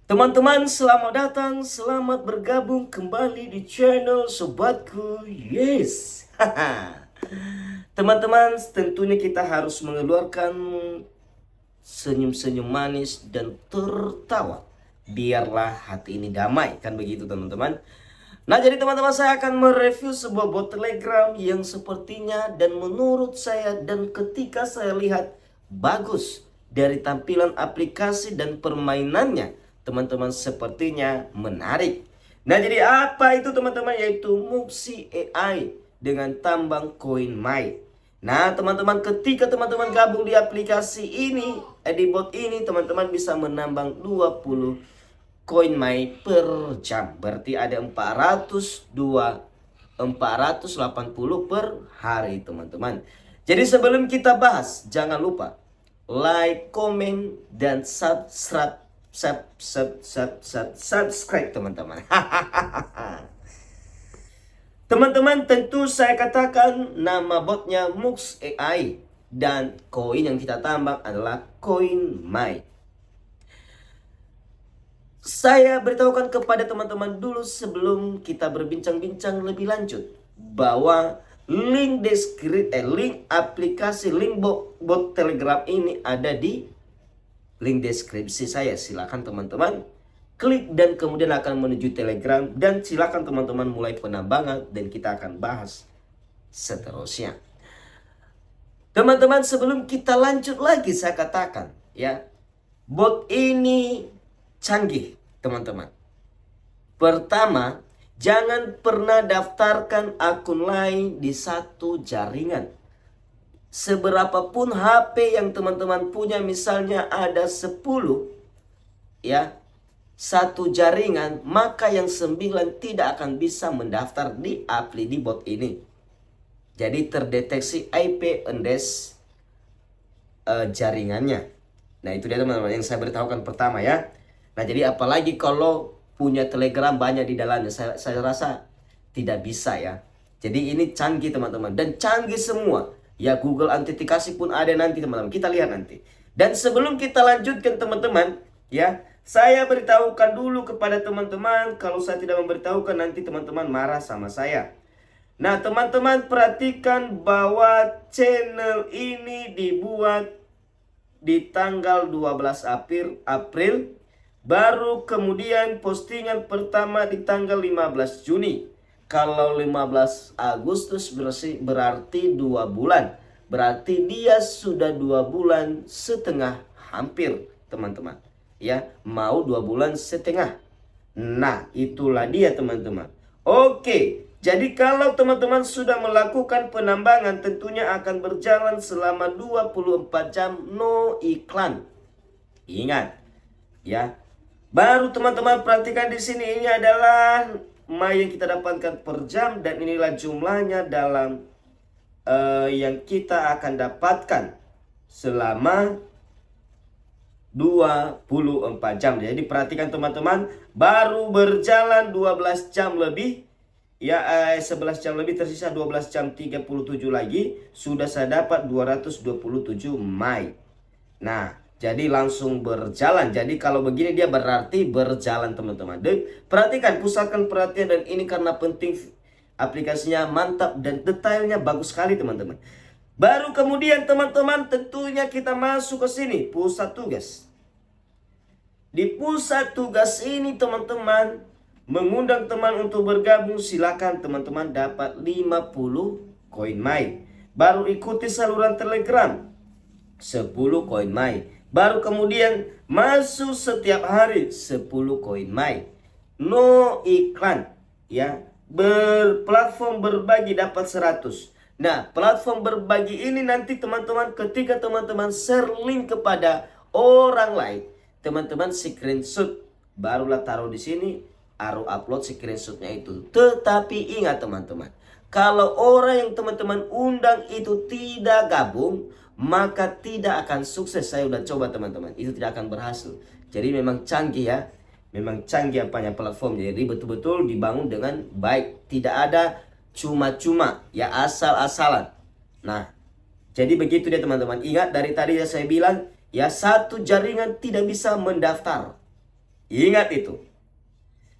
Teman-teman, selamat datang, selamat bergabung kembali di channel Sobatku. Yes. Teman-teman, tentunya kita harus mengeluarkan senyum-senyum manis dan tertawa. Biarlah hati ini damai, kan begitu teman-teman. Nah, jadi teman-teman, saya akan mereview sebuah bot Telegram yang sepertinya dan menurut saya dan ketika saya lihat bagus dari tampilan aplikasi dan permainannya, teman-teman, sepertinya menarik. Nah, jadi apa itu teman-teman? Yaitu Muxi AI dengan tambang koin My. Nah, teman-teman, ketika teman-teman gabung di aplikasi ini, di bot ini, teman-teman bisa menambang 20 koin My per jam. Berarti ada 480 per hari, teman-teman. Jadi sebelum kita bahas, jangan lupa like, komen, dan subscribe, teman-teman. Teman-teman, tentu saya katakan nama botnya Mux AI dan koin yang kita tambang adalah koin My. Saya beritahukan kepada teman-teman dulu sebelum kita berbincang-bincang lebih lanjut bahwa link aplikasi, link bot Telegram ini ada di link deskripsi saya. Silakan teman-teman klik dan kemudian akan menuju Telegram, dan silakan teman-teman mulai penambangan dan kita akan bahas seterusnya. Teman-teman, sebelum kita lanjut lagi, saya katakan ya, bot ini canggih, teman-teman. Pertama, jangan pernah daftarkan akun lain di satu jaringan. Seberapapun HP yang teman-teman punya, misalnya ada 10 ya, satu jaringan, maka yang 9 tidak akan bisa mendaftar di di bot ini. Jadi terdeteksi IP address jaringannya. Nah, itu dia teman-teman yang saya beritahukan pertama ya. Nah, jadi apalagi kalau punya Telegram banyak di dalamnya, saya rasa tidak bisa ya. Jadi ini canggih teman-teman, dan canggih semua. Ya, Google autentikasi pun ada nanti teman-teman. Kita lihat nanti. Dan sebelum kita lanjutkan teman-teman, ya, saya beritahukan dulu kepada teman-teman. Kalau saya tidak memberitahukan, nanti teman-teman marah sama saya. Nah, teman-teman perhatikan bahwa channel ini dibuat di tanggal 12 April. Baru kemudian postingan pertama di tanggal 15 Juni. Kalau 15 Agustus berarti 2 bulan. Berarti dia sudah 2 bulan setengah hampir, teman-teman. Ya, mau 2 bulan setengah. Nah, itulah dia teman-teman. Oke, jadi kalau teman-teman sudah melakukan penambangan, tentunya akan berjalan selama 24 jam, no iklan. Ingat, ya. Baru teman-teman perhatikan di sini, ini adalah My yang kita dapatkan per jam, dan inilah jumlahnya dalam yang kita akan dapatkan selama 24 jam. Jadi perhatikan teman-teman, baru berjalan 12 jam lebih. Ya, 11 jam lebih, tersisa 12 jam 37 lagi. Sudah saya dapat 227 My. Nah, jadi langsung berjalan. Jadi kalau begini dia berarti berjalan teman-teman. Perhatikan, pusatkan perhatian, dan ini karena penting, aplikasinya mantap dan detailnya bagus sekali teman-teman. Baru kemudian teman-teman tentunya kita masuk ke sini, pusat tugas. Di pusat tugas ini teman-teman mengundang teman untuk bergabung. Silakan teman-teman dapat 50 koin My. Baru ikuti saluran Telegram, 10 koin My. Baru kemudian masuk setiap hari, 10 koin My. No iklan ya. Berplatform berbagi dapat 100. Nah, platform berbagi ini nanti teman-teman ketika teman-teman share link kepada orang lain, teman-teman screenshot, barulah taruh di sini, upload screenshotnya itu. Tetapi ingat teman-teman, kalau orang yang teman-teman undang itu tidak gabung, maka tidak akan sukses. Saya udah coba teman-teman, itu tidak akan berhasil. Jadi memang canggih ya, memang canggih apanya platform. Jadi betul-betul dibangun dengan baik, tidak ada cuma-cuma ya, asal-asalan. Nah, jadi begitu dia teman-teman. Ingat dari tadi ya saya bilang ya, satu jaringan tidak bisa mendaftar. Ingat itu.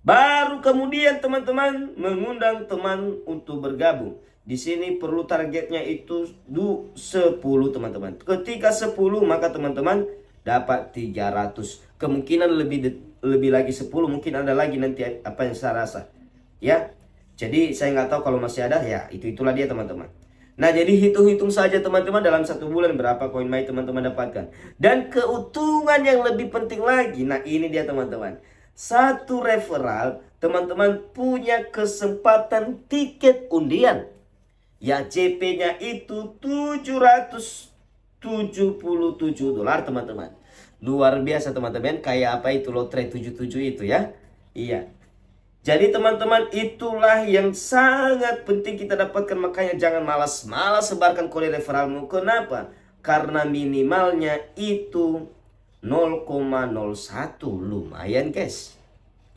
Baru kemudian teman-teman mengundang teman untuk bergabung. Di sini perlu targetnya itu 10 teman-teman. Ketika 10 maka teman-teman dapat 300. Kemungkinan lebih lagi 10, mungkin ada lagi nanti apa yang saya rasa. Ya. Jadi saya nggak tahu kalau masih ada, ya itulah dia teman-teman. Nah, jadi hitung-hitung saja teman-teman dalam 1 bulan berapa koin My teman-teman dapatkan. Dan keuntungan yang lebih penting lagi, nah ini dia teman-teman. Satu referral, teman-teman punya kesempatan tiket undian. Ya, JP-nya itu 777 dolar teman-teman. Luar biasa teman-teman, kayak apa itu lotre 77 itu ya. Iya. Jadi teman-teman, itulah yang sangat penting kita dapatkan. Makanya jangan malas-malas sebarkan kode referralmu. Kenapa? Karena minimalnya itu 0,01. Lumayan guys.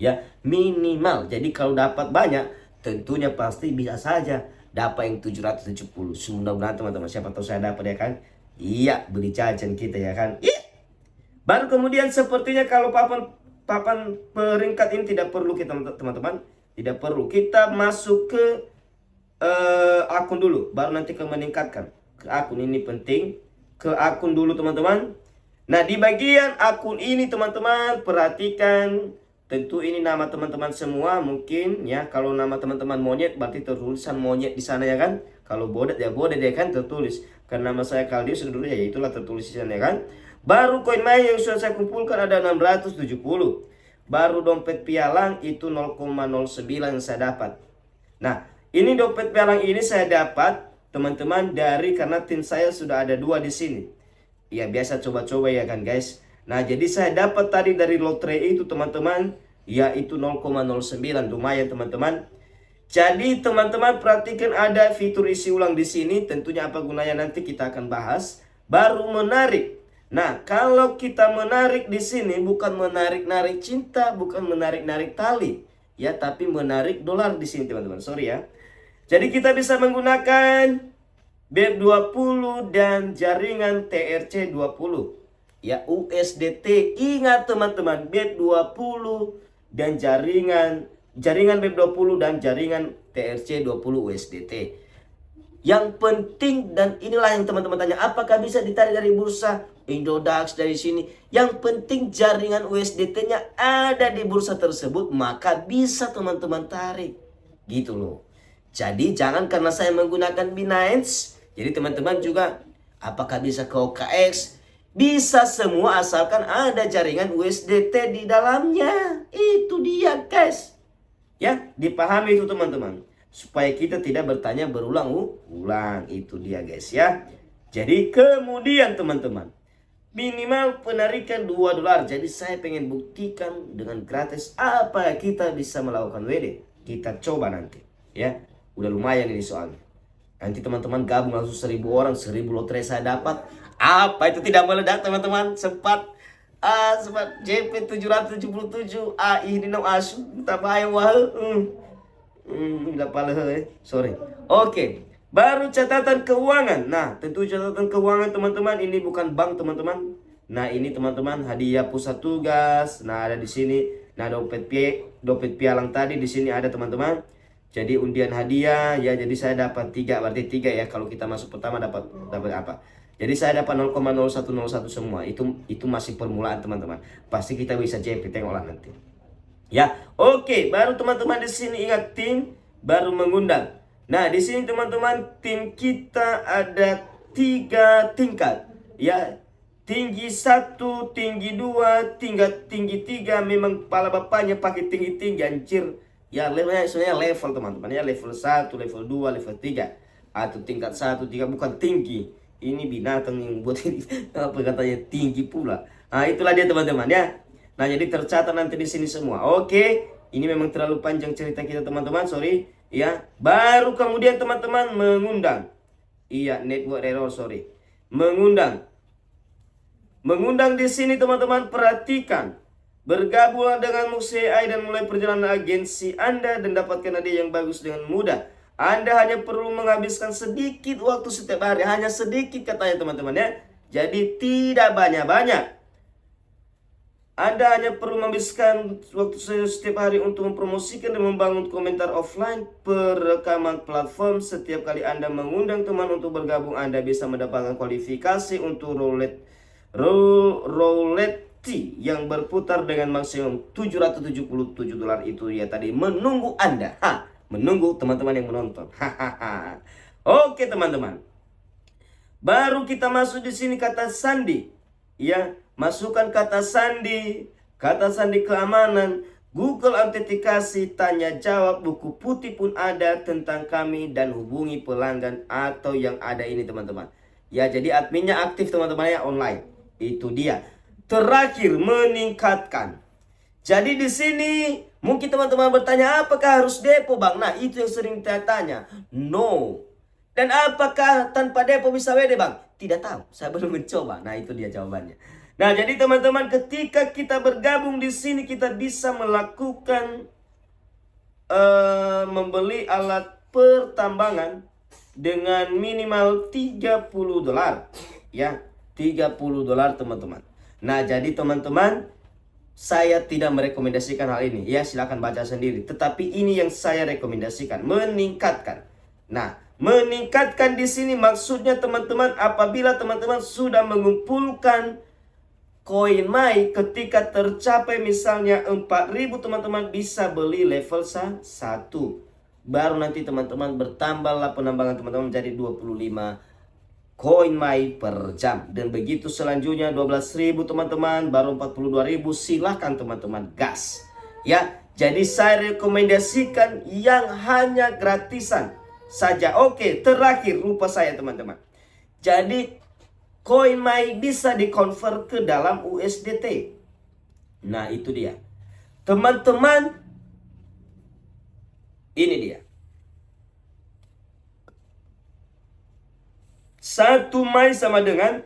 Ya, minimal. Jadi kalau dapat banyak, tentunya pasti bisa saja dapat yang 770. Mudah-mudahan teman-teman, siapa tahu saya dapat ya kan. Iya, beli jajan kita ya kan. Iya. Baru kemudian sepertinya kalau papan peringkat ini tidak perlu kita teman-teman. Tidak perlu. Kita masuk ke akun dulu, baru nanti ke meningkatkan. Ke akun ini penting. Ke akun dulu teman-teman. Nah, di bagian akun ini teman-teman, perhatikan. Tentu ini nama teman-teman semua mungkin ya. Kalau nama teman-teman monyet berarti tertulisan monyet di sana ya kan. Kalau bodet ya bodet ya kan tertulis. Karena nama saya Kaldius dulu ya itulah tertulis di sana ya kan. Baru koin My yang sudah saya kumpulkan ada 670. Baru dompet pialang itu 0,09 yang saya dapat. Nah, ini dompet pialang ini saya dapat teman-teman dari karena tim saya sudah ada 2 di sini. Ya biasa coba-coba ya kan guys. Nah, jadi saya dapat tadi dari lotre itu teman-teman, yaitu 0,09. Lumayan teman-teman. Jadi teman-teman perhatikan ada fitur isi ulang di sini. Tentunya apa gunanya nanti kita akan bahas. Baru menarik. Nah, kalau kita menarik di sini bukan menarik-narik cinta, bukan menarik-narik tali, ya, tapi menarik dolar di sini teman-teman. Sorry ya. Jadi kita bisa menggunakan BEP20 dan jaringan TRC20. Ya, USDT. Ingat teman-teman, BEP20 dan jaringan BEP20 dan jaringan TRC20 USDT. Yang penting, dan inilah yang teman-teman tanya, apakah bisa ditarik dari bursa Indodax dari sini? Yang penting jaringan USDT-nya ada di bursa tersebut, maka bisa teman-teman tarik. Gitu loh. Jadi jangan karena saya menggunakan Binance, jadi teman-teman juga apakah bisa ke OKX? Bisa semua asalkan ada jaringan USDT di dalamnya. Itu dia guys. Ya, dipahami itu teman-teman. Supaya kita tidak bertanya berulang-ulang. Itu dia guys ya. Jadi kemudian teman-teman, minimal penarikan 2 dolar. Jadi saya pengen buktikan dengan gratis apa kita bisa melakukan WD. Kita coba nanti ya. Udah lumayan ini soalnya. Nanti teman-teman gabung langsung 1000 orang, 1000 lotre saya dapat. Apa itu tidak meledak teman-teman? Sempat JP 777. Ini nom asu tak bayang wah. Sorry. Oke. Baru catatan keuangan. Nah, tentu catatan keuangan teman-teman ini bukan bank teman-teman. Nah, ini teman-teman hadiah pusat tugas. Nah, ada di sini. Nah, dompet pialang tadi di sini ada teman-teman. Jadi undian hadiah ya. Jadi saya dapat 3, berarti 3 ya. Kalau kita masuk pertama dapat apa? Jadi saya dapat 0,0101 semua. Itu masih permulaan teman-teman. Pasti kita bisa JP, tengoklah nanti. Ya, oke. Baru teman-teman di sini ingat tim baru mengundang. Nah, di sini teman-teman tim kita ada 3 tingkat. Ya, tinggi 1, tinggi 2, tinggi 3. Memang kepala bapaknya pakai tinggi-tinggi anjir. Ya, levelnya sebenarnya level teman-teman ya, level 1, level 2, level 3 atau tingkat 1, 3 bukan tinggi. Ini binatang yang buat ini apa katanya tinggi pula. Nah, itulah dia teman-teman ya. Nah, jadi tercatat nanti di sini semua. Oke, ini memang terlalu panjang cerita kita teman-teman, sorry ya. Baru kemudian teman-teman mengundang. Iya, network error, sorry. Mengundang di sini teman-teman, perhatikan. Bergabunglah dengan Mux AI dan mulai perjalanan agensi Anda dan dapatkan hadiah yang bagus dengan mudah. Anda hanya perlu menghabiskan sedikit waktu setiap hari, hanya sedikit katanya teman-teman ya. Jadi tidak banyak-banyak. Anda hanya perlu menghabiskan waktu saya setiap hari untuk mempromosikan dan membangun komentar offline perekaman platform. Setiap kali Anda mengundang teman untuk bergabung, Anda bisa mendapatkan kualifikasi untuk roulette yang berputar dengan maksimum $777 itu ya tadi menunggu Anda. Menunggu teman-teman yang menonton. Oke teman-teman. Baru kita masuk di sini kata sandi. Ya, masukkan kata sandi keamanan, Google autentikasi, tanya jawab, buku putih pun ada tentang kami, dan hubungi pelanggan atau yang ada ini teman-teman. Ya, jadi adminnya aktif teman-teman ya, online. Itu dia. Terakhir, meningkatkan. Jadi di sini mungkin teman-teman bertanya, apakah harus depo bang? Nah, itu yang sering saya tanya. No. Dan apakah tanpa depo bisa WD bang? Tidak tahu, saya belum mencoba. Nah, itu dia jawabannya. Nah, jadi teman-teman, ketika kita bergabung di sini, kita bisa melakukan membeli alat pertambangan dengan minimal $30. Ya, $30 teman-teman. Nah, jadi teman-teman, saya tidak merekomendasikan hal ini. Ya, silakan baca sendiri. Tetapi ini yang saya rekomendasikan, meningkatkan. Nah, meningkatkan di sini maksudnya teman-teman, apabila teman-teman sudah mengumpulkan koin mai, ketika tercapai misalnya 4.000, teman-teman bisa beli level 1. Baru nanti teman-teman bertambahlah penambangan teman-teman menjadi 25 koin mai per jam. Dan begitu selanjutnya 12.000 teman-teman, baru 42.000. Silahkan teman-teman gas. Ya, jadi saya rekomendasikan yang hanya gratisan saja. Oke, terakhir lupa saya teman-teman. Jadi koin mai bisa dikonvert ke dalam USDT. Nah, itu dia. Teman-teman, ini dia. 1 mai sama dengan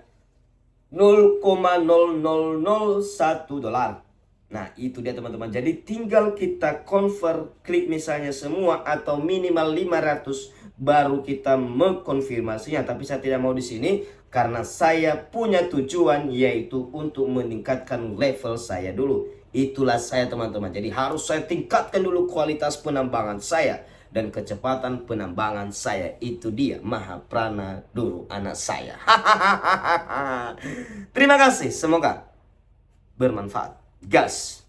$0,0001. Nah, itu dia teman-teman. Jadi tinggal kita convert, klik misalnya semua atau minimal 500, baru kita mengkonfirmasinya. Tapi saya tidak mau di sini karena saya punya tujuan, yaitu untuk meningkatkan level saya dulu. Itulah saya teman-teman. Jadi harus saya tingkatkan dulu kualitas penambangan saya dan kecepatan penambangan saya. Itu dia Mahaprana dulu anak saya. Terima kasih, semoga bermanfaat. Gas.